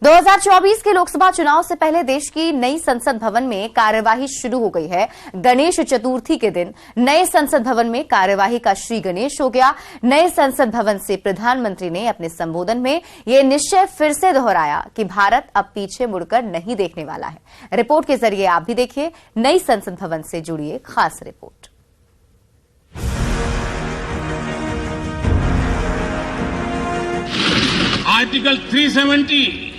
2024 के लोकसभा चुनाव से पहले देश की नई संसद भवन में कार्यवाही शुरू हो गई है। गणेश चतुर्थी के दिन नए संसद भवन में कार्यवाही का श्री गणेश हो गया। नए संसद भवन से प्रधानमंत्री ने अपने संबोधन में यह निश्चय फिर से दोहराया कि भारत अब पीछे मुड़कर नहीं देखने वाला है। रिपोर्ट के जरिए आप भी देखिए नई संसद भवन से जुड़ी एक खास रिपोर्ट। आर्टिकल 370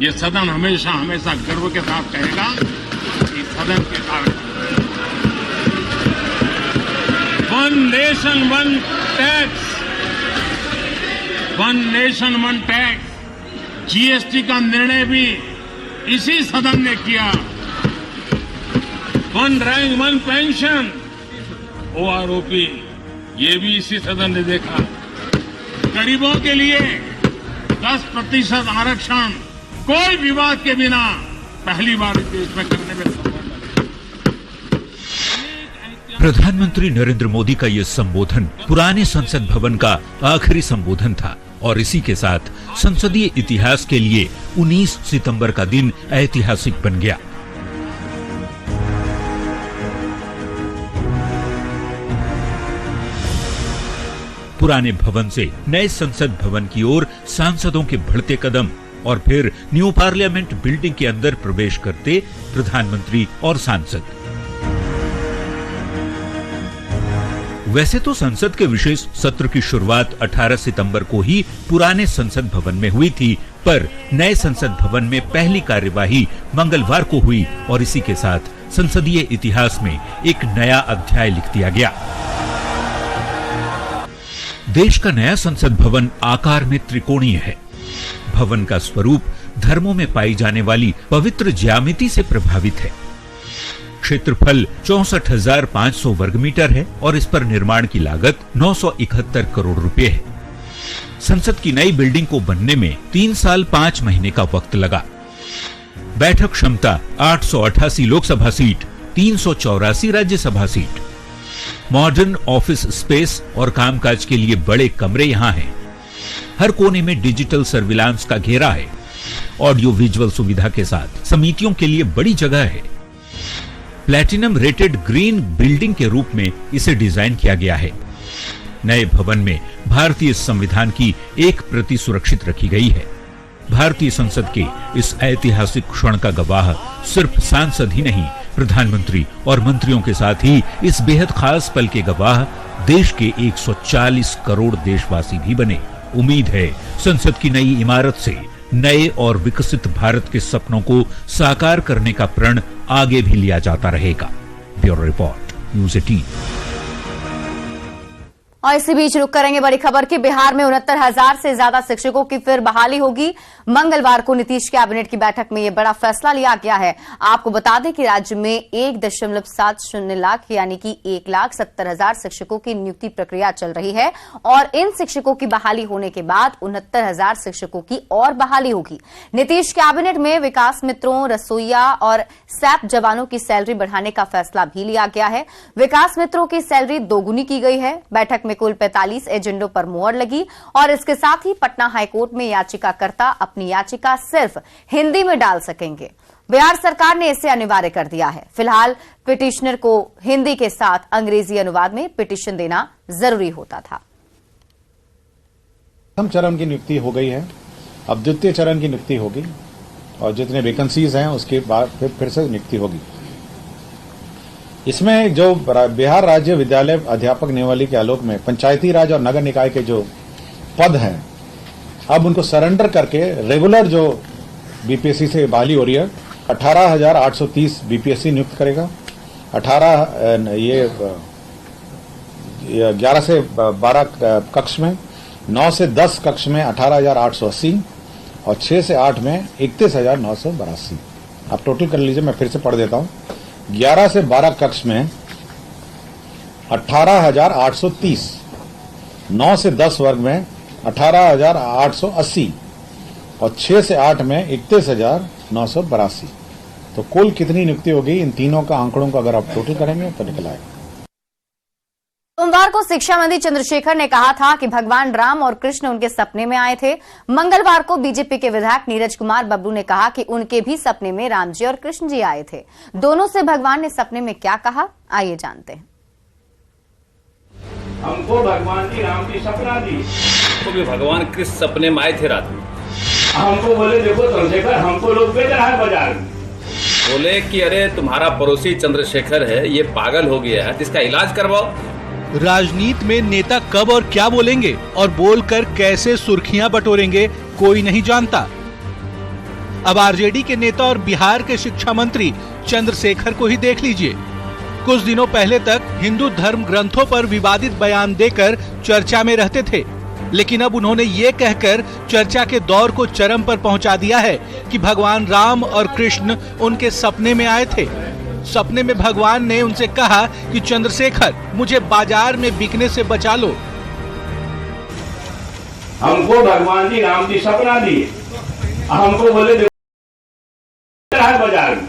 ये सदन हमेशा हमेशा गर्व के साथ कहेगा कि सदन के कारण one nation one tax, one nation one tax GST का निर्णय भी इसी सदन ने किया। One rank one pension OROP ये भी इसी सदन ने देखा। गरीबों के लिए 10% आरक्षण कोई विवाद के बिना पहली बार इस देश में करने में सफल। प्रधानमंत्री नरेंद्र मोदी का यह संबोधन पुराने संसद भवन का आखिरी संबोधन था और इसी के साथ संसदीय इतिहास के लिए 19 सितंबर का दिन ऐतिहासिक बन गया। पुराने भवन से नए संसद भवन की ओर सांसदों के बढ़ते कदम और फिर न्यू पार्लियामेंट बिल्डिंग के अंदर प्रवेश करते प्रधानमंत्री और सांसद। वैसे तो संसद के विशेष सत्र की शुरुआत 18 सितंबर को ही पुराने संसद भवन में हुई थी, पर नए संसद भवन में पहली कार्यवाही मंगलवार को हुई और इसी के साथ संसदीय इतिहास में एक नया अध्याय लिख दिया गया। देश का नया संसद भवन आकार में त्रिकोणीय है। भवन का स्वरूप धर्मों में पाई जाने वाली पवित्र ज्यामिति से प्रभावित है। क्षेत्रफल 64,500 वर्ग मीटर है और इस पर निर्माण की लागत 971 करोड़ रुपए है। संसद की नई बिल्डिंग को बनने में 3 साल 5 महीने का वक्त लगा। बैठक क्षमता 888 Lok Sabha seat, 384 Rajya Sabha seat. Modern office space और कामकाज के लिए बड़े कमरे यहाँ हैं। हर कोने में डिजिटल सर्विलांस का घेरा है। ऑडियो विजुअल सुविधा के साथ समितियों के लिए बड़ी जगह है। प्लैटिनम रेटेड ग्रीन बिल्डिंग के रूप में इसे डिजाइन किया गया है। नए भवन में भारतीय संविधान की 1 प्रति सुरक्षित रखी गई है। भारतीय संसद के इस ऐतिहासिक क्षण का गवाह सिर्फ सांसद ही नहीं, प्रधानमंत्री और मंत्रियों के साथ ही इस बेहद खास पल के गवाह देश के 140 करोड़ देशवासी भी बने। उम्मीद है संसद की नई इमारत से नए और विकसित भारत के सपनों को साकार करने का प्रण आगे भी लिया जाता रहेगा। Bureau report, news 18। और इसी बीच रुक करेंगे बड़ी खबर की। बिहार में 69,000 से ज्यादा शिक्षकों की फिर बहाली होगी। मंगलवार को नीतीश कैबिनेट की बैठक में यह बड़ा फैसला लिया गया है। आपको बता दें कि राज्य में 1.70 लाख यानी कि 1,70,000 शिक्षकों की नियुक्ति प्रक्रिया चल रही है और इन शिक्षकों की बहाली होने के बाद 69,000 शिक्षकों की और बहाली होगी। नीतीश कैबिनेट में विकास मित्रों, रसोईया और सैप जवानों की सैलरी बढ़ाने का फैसला भी लिया गया है। विकास मित्रों की सैलरी दोगुनी की गई है। बैठक में कुल 45 एजेंडों पर मुहर लगी और इसके साथ ही पटना हाईकोर्ट में याचिकाकर्ता अपनी याचिका सिर्फ हिंदी में डाल सकेंगे। बिहार सरकार ने इसे अनिवार्य कर दिया है। फिलहाल पिटिशनर को हिंदी के साथ अंग्रेजी अनुवाद में पिटिशन देना जरूरी होता था। प्रथम चरण की नियुक्ति हो गई है, अब द्वितीय चरण की नियुक्ति होगी और जितने वैकेंसीज हैं उसके बाद फिर से नियुक्ति होगी। इसमें जो बिहार राज्य विद्यालय अध्यापक नियमावली के आलोक में पंचायती राज और नगर निकाय के जो पद हैं, अब उनको सरेंडर करके रेगुलर जो बीपीएससी से बहाली हो रही है 18,830 बीपीएससी नियुक्त करेगा। 11 से 12 कक्ष में, 9 से 10 कक्ष में 18,880 और 6 से 8 में 31,982। आप टोटल कर लीजिए, मैं फिर से पढ़ देता हूं। 11 से 12 कक्ष में 18,830, 9 से 10 वर्ग में 18,880 और 6 से 8 में 31,982। तो कुल कितनी नियुक्ति होगी इन तीनों का आंकड़ों का अगर आप टोटल करेंगे तो निकल आएगा। सोमवार को शिक्षा मंत्री चंद्रशेखर ने कहा था कि भगवान राम और कृष्ण उनके सपने में आए थे। मंगलवार को बीजेपी के विधायक नीरज कुमार बबलू ने कहा कि उनके भी सपने में राम जी और कृष्ण जी आए थे। दोनों से भगवान ने सपने में क्या कहा, आइए जानते हैं। हमको भगवान जी राम जी सपना दी, तो भी भगवान कृष्ण सपने में आए थे रात में। हमको बोले देखो चंद्रशेखर हमको लोग बेच रहा है बाजार में। बोले कि अरे तुम्हारा पड़ोसी चंद्रशेखर है, ये पागल हो गया है, इसका इलाज करवाओ। राजनीति में नेता कब और क्या बोलेंगे और बोलकर कैसे सुर्खियां बटोरेंगे, कोई नहीं जानता। अब आरजेडी के नेता और बिहार के शिक्षा मंत्री चंद्रशेखर को ही देख लीजिए। कुछ दिनों पहले तक हिंदू धर्म ग्रंथों पर विवादित बयान देकर चर्चा में रहते थे, लेकिन अब उन्होंने ये कहकर चर्चा के दौर को चरम पर पहुंचा दिया है कि भगवान राम और कृष्ण उनके सपने में आए थे। सपने में भगवान ने उनसे कहा कि चंद्रशेखर मुझे बाजार में बिकने से बचा लो। हमको भगवान जी राम जी सपना दिए, हमको बोले देखो रहा है बाजार में,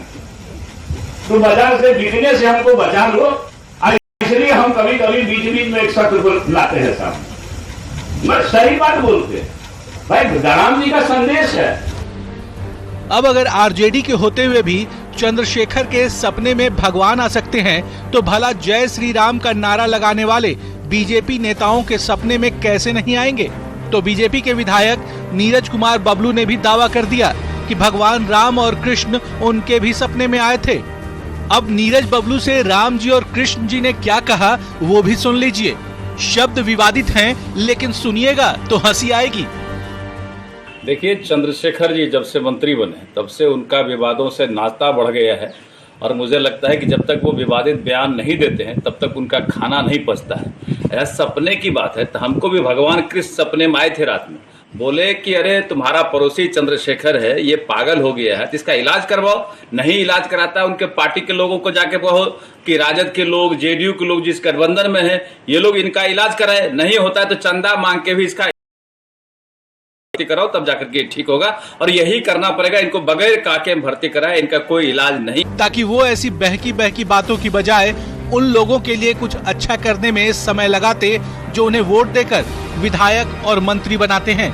तो बाजार से बिकने से हमको बचा लो। इसलिए हम कभी कभी बीच बीच में एक सत्र को लाते हैं सामने, मैं सही बात बोलते हैं भाई, राम जी का संदेश है। अब अगर आरजेडी के होते हुए भी चंद्रशेखर के सपने में भगवान आ सकते हैं, तो भला जय श्री राम का नारा लगाने वाले बीजेपी नेताओं के सपने में कैसे नहीं आएंगे। तो बीजेपी के विधायक नीरज कुमार बबलू ने भी दावा कर दिया कि भगवान राम और कृष्ण उनके भी सपने में आए थे। अब नीरज बबलू से राम जी और कृष्ण जी ने क्या कहा वो भी सुन लीजिए। शब्द विवादित हैं, लेकिन सुनिएगा तो हंसी आएगी। देखिए, चंद्रशेखर जी जब से मंत्री बने तब से उनका विवादों से नाता बढ़ गया है, और मुझे लगता है कि जब तक वो विवादित बयान नहीं देते हैं तब तक उनका खाना नहीं पचता है। यह सपने की बात है, तो हमको भी भगवान कृष्ण सपने में आए थे रात में। बोले कि अरे तुम्हारा पड़ोसी चंद्रशेखर है, ये पागल हो गया है, तो इसका इलाज करवाओ। नहीं इलाज कराता, उनके पार्टी के लोगों को जाके कहो कि राजद के लोग, जेडीयू के लोग जिस गठबंधन में है, ये लोग इनका इलाज कराए। नहीं होता है तो चंदा मांग के भी इसका कराओ, तब जाकर के ठीक होगा। और यही करना पड़ेगा, इनको बगैर काके भर्ती कराए, इनका कोई इलाज नहीं। ताकि वो ऐसी बहकी बहकी बातों की बजाय उन लोगों के लिए कुछ अच्छा करने में समय लगाते जो उन्हें वोट देकर विधायक और मंत्री बनाते हैं।